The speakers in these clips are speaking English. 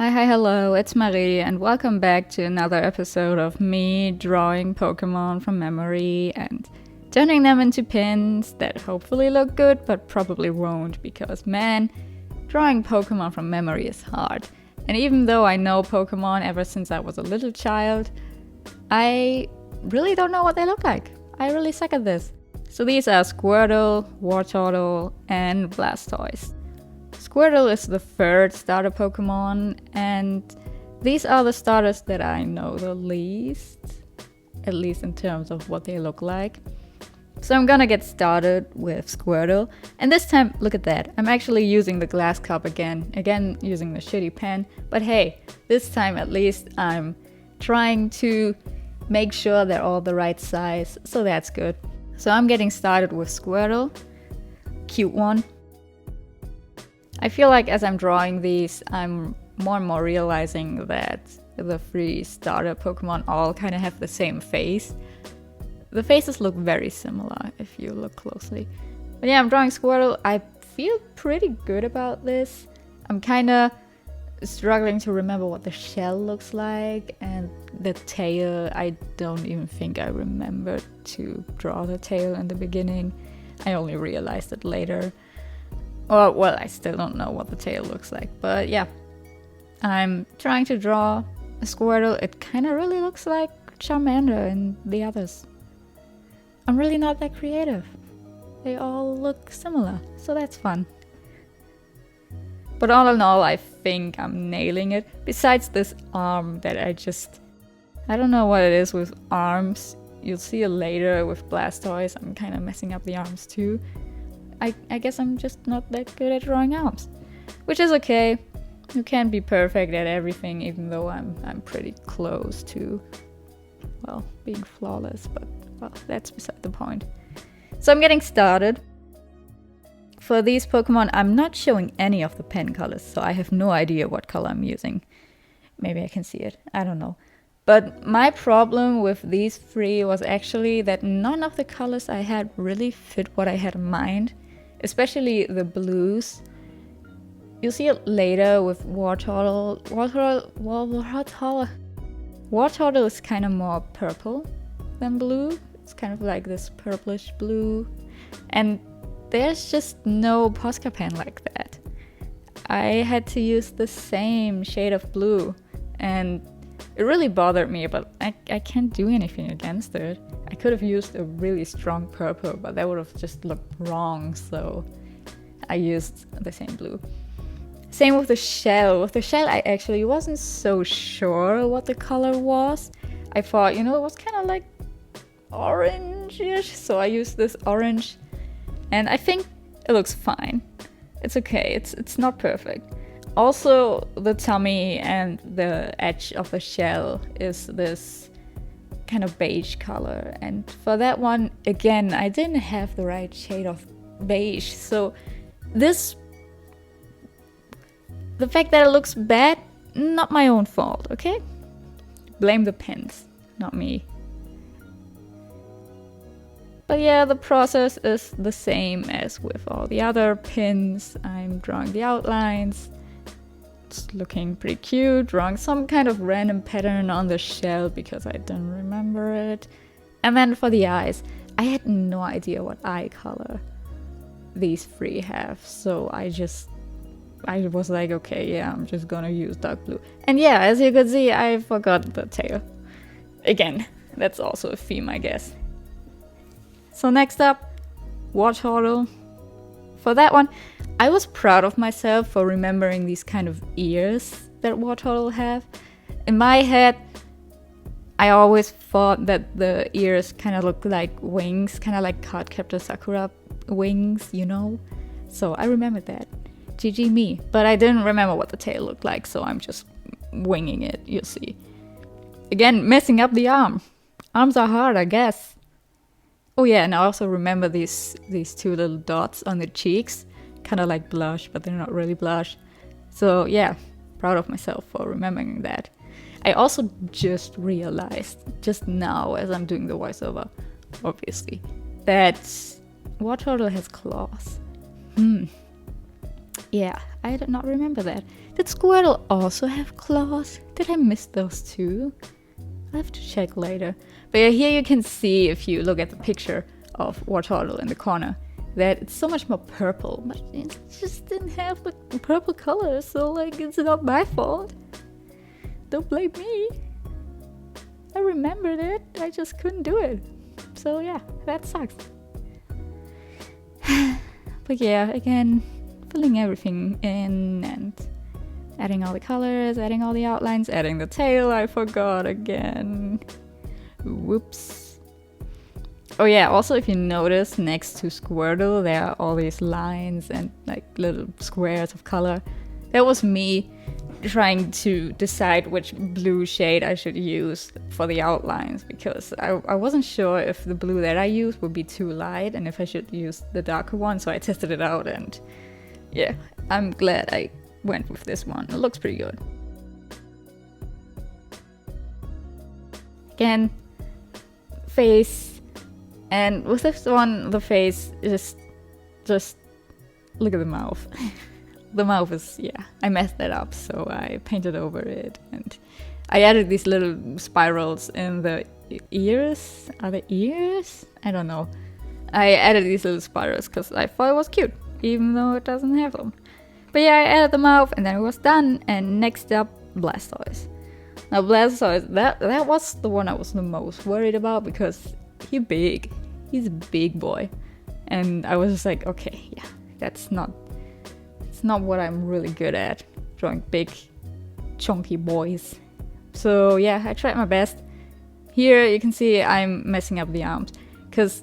Hi, hello, it's Marie, and welcome back to another episode of me drawing Pokemon from memory and turning them into pins that hopefully look good, but probably won't, because man, drawing Pokemon from memory is hard. And even though I know Pokemon ever since I was a little child, I really don't know what they look like. I really suck at this. So these are Squirtle, Wartortle, and Blastoise. Squirtle is the third starter Pokemon, and these are the starters that I know the least, at least in terms of what they look like. So I'm gonna get started with Squirtle, and this time, look at that, I'm actually using the glass cup again using the shitty pen, but hey, this time at least I'm trying to make sure they're all the right size, so that's good. So I'm getting started with Squirtle, cute one. I feel like as I'm drawing these, I'm more and more realizing that the three starter Pokemon all kind of have the same face. The faces look very similar if you look closely. But yeah, I'm drawing Squirtle. I feel pretty good about this. I'm kind of struggling to remember what the shell looks like, and the tail, I don't even think I remembered to draw the tail in the beginning. I only realized it later. Well, I still don't know what the tail looks like, but yeah. I'm trying to draw a Squirtle. It kind of really looks like Charmander and the others. I'm really not that creative. They all look similar, so that's fun. But all in all, I think I'm nailing it. Besides this arm that I don't know what it is with arms. You'll see it later with Blastoise. I'm kind of messing up the arms too. I guess I'm just not that good at drawing arms, which is okay. You can't be perfect at everything, even though I'm pretty close to, well, being flawless, but well, that's beside the point. So I'm getting started. For these Pokemon, I'm not showing any of the pen colors, so I have no idea what color I'm using. Maybe I can see it, I don't know. But my problem with these three was actually that none of the colors I had really fit what I had in mind. Especially the blues. You'll see it later with Wartortle. Wartortle is kind of more purple than blue. It's kind of like this purplish blue. And there's just no Posca pen like that. I had to use the same shade of blue. And it really bothered me, but I can't do anything against it. I could have used a really strong purple, but that would have just looked wrong, so I used the same blue. Same with the shell. With the shell, I actually wasn't so sure what the color was. I thought, it was kind of like orange-ish, so I used this orange, and I think it looks fine. It's okay, it's not perfect. Also, the tummy and the edge of the shell is this kind of beige color, and for that one, again, I didn't have the right shade of beige, so the fact that it looks bad, not my own fault, okay? Blame the pens, not me. But yeah, the process is the same as with all the other pins. I'm drawing the outlines. It's looking pretty cute, drawing some kind of random pattern on the shell because I don't remember it. And then for the eyes, I had no idea what eye color these three have, so I was like, okay, yeah, I'm just gonna use dark blue. And yeah, as you could see, I forgot the tail. Again, that's also a theme, I guess. So next up, Wartortle. For that one, I was proud of myself for remembering these kind of ears that Wartortle have. In my head, I always thought that the ears kind of looked like wings, kind of like Cardcaptor Sakura wings, So I remembered that. GG me. But I didn't remember what the tail looked like, so I'm just winging it, you'll see. Again, messing up the arm. Arms are hard, I guess. Oh yeah, and I also remember these two little dots on the cheeks. Kind of like blush, but they're not really blush. So yeah, proud of myself for remembering that. I also just realized, just now as I'm doing the voiceover, obviously, that Wartortle has claws. yeah, I did not remember that. Did Squirtle also have claws? Did I miss those too? I'll have to check later. But yeah, here you can see, if you look at the picture of Wartortle in the corner, that it's so much more purple, but it just didn't have the purple color, so like, it's not my fault. Don't blame me. I remembered it, I just couldn't do it. So yeah, that sucks. But yeah, again, filling everything in and adding all the colors, adding all the outlines, adding the tail, I forgot again. Whoops. Oh yeah, also if you notice, next to Squirtle there are all these lines and like little squares of color. That was me trying to decide which blue shade I should use for the outlines, because I wasn't sure if the blue that I used would be too light and if I should use the darker one, so I tested it out, and yeah, I'm glad I went with this one. It looks pretty good. Again, face, and with this one, the face is just look at the mouth. The mouth is, yeah, I messed that up, so I painted over it, and I added these little spirals in the ears. Are they ears? I don't know. I added these little spirals because I thought it was cute, even though it doesn't have them. But yeah, I added the mouth, and then it was done, and next up, Blastoise. Now Blastoise, that was the one I was the most worried about, because he's big. He's a big boy. And I was just like, okay, yeah, that's not what I'm really good at, drawing big, chunky boys. So yeah, I tried my best. Here you can see I'm messing up the arms, because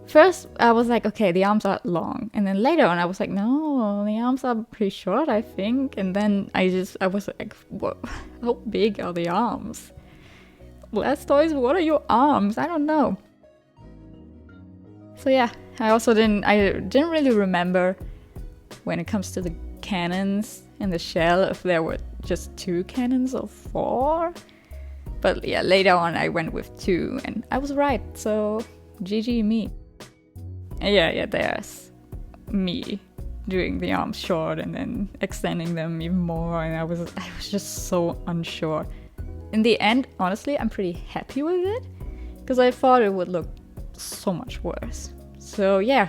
first I was like, okay, the arms are long, and then later on I was like, no, the arms are pretty short, I think. And then I was like, what? How big are the arms? Blastoise, what are your arms? I don't know. So yeah, I didn't really remember when it comes to the cannons in the shell if there were just 2 cannons or 4. But yeah, later on I went with 2 and I was right, so GG me. And yeah, there's me doing the arms short and then extending them even more, and I was just so unsure. In the end, honestly, I'm pretty happy with it, because I thought it would look so much worse. So yeah,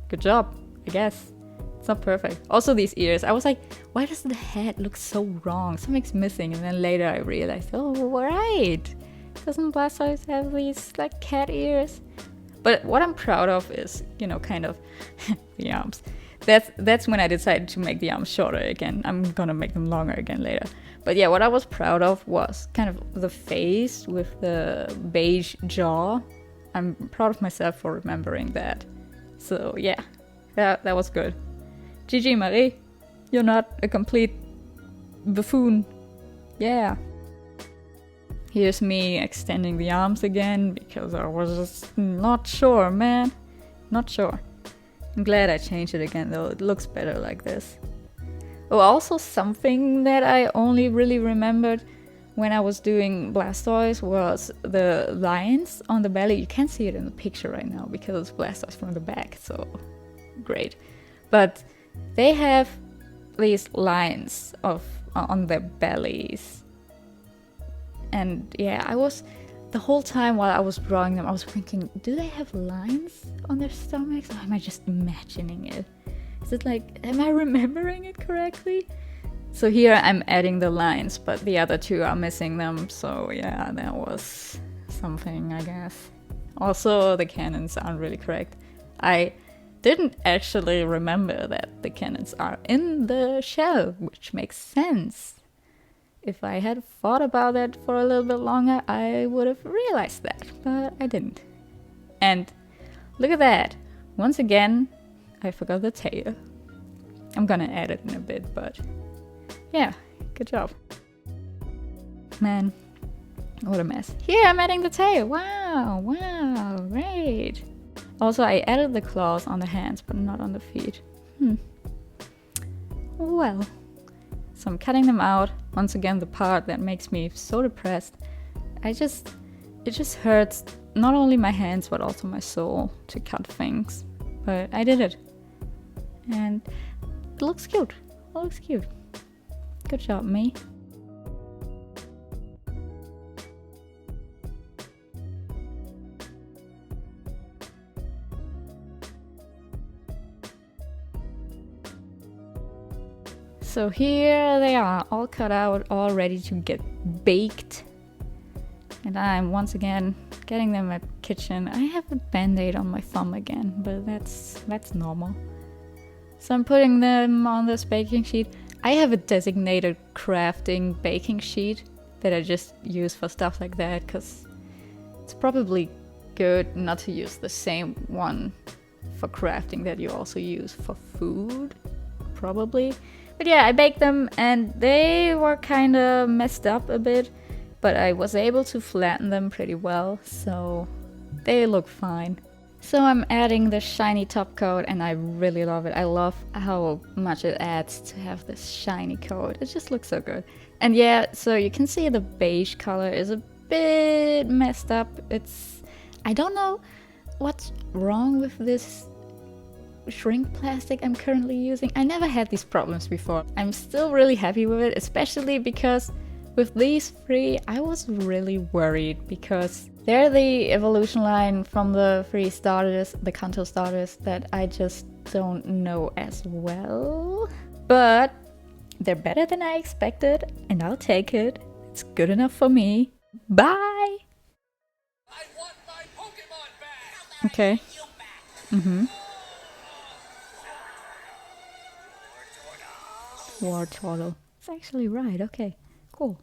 good job, I guess. It's not perfect. Also these ears, I was like, why does the head look so wrong? Something's missing, and then later I realized, oh, right. Doesn't Blastoise have these like cat ears? But what I'm proud of is, kind of the arms. That's when I decided to make the arms shorter again. I'm gonna make them longer again later. But yeah, what I was proud of was kind of the face with the beige jaw. I'm proud of myself for remembering that. So yeah, that was good. GG Marie, you're not a complete buffoon. Yeah. Here's me extending the arms again, because I was just not sure, man. Not sure. I'm glad I changed it again though, it looks better like this. Oh, also something that I only really remembered when I was doing Blastoise was the lines on the belly. You can't see it in the picture right now because it's Blastoise from the back, so great. But they have these lines on their bellies. And yeah, the whole time while I was drawing them, I was thinking, do they have lines on their stomachs? Or am I just imagining it? Is it like, am I remembering it correctly? So here I'm adding the lines, but the other 2 are missing them. So yeah, that was something, I guess. Also, the cannons aren't really correct. I didn't actually remember that the cannons are in the shell, which makes sense. If I had thought about that for a little bit longer, I would have realized that, but I didn't. And look at that. Once again, I forgot the tail. I'm gonna add it in a bit, but yeah, good job. Man, what a mess. Here, I'm adding the tail. Wow, great. Also, I added the claws on the hands, but not on the feet. Well. So I'm cutting them out. Once again, the part that makes me so depressed. It just hurts not only my hands, but also my soul to cut things. But I did it. And It looks cute. It looks cute. Good job, me. So here they are, all cut out, all ready to get baked. And I'm once again getting them at kitchen. I have a band-aid on my thumb again, but that's normal. So I'm putting them on this baking sheet. I have a designated crafting baking sheet that I just use for stuff like that, because it's probably good not to use the same one for crafting that you also use for food, probably. But yeah, I baked them and they were kind of messed up a bit, but I was able to flatten them pretty well, so they look fine. So I'm adding the shiny top coat and I really love it. I love how much it adds to have this shiny coat. It just looks so good. And yeah, so you can see the beige color is a bit messed up. I don't know what's wrong with this shrink plastic I'm currently using. I never had these problems before. I'm still really happy with it, especially because with these three I was really worried because they're the evolution line from the three starters, the Kanto starters, that I just don't know as well. But they're better than I expected and I'll take it. It's good enough for me. Bye! I want my Pokemon back. Okay. Wartortle. It's actually right, okay. Cool.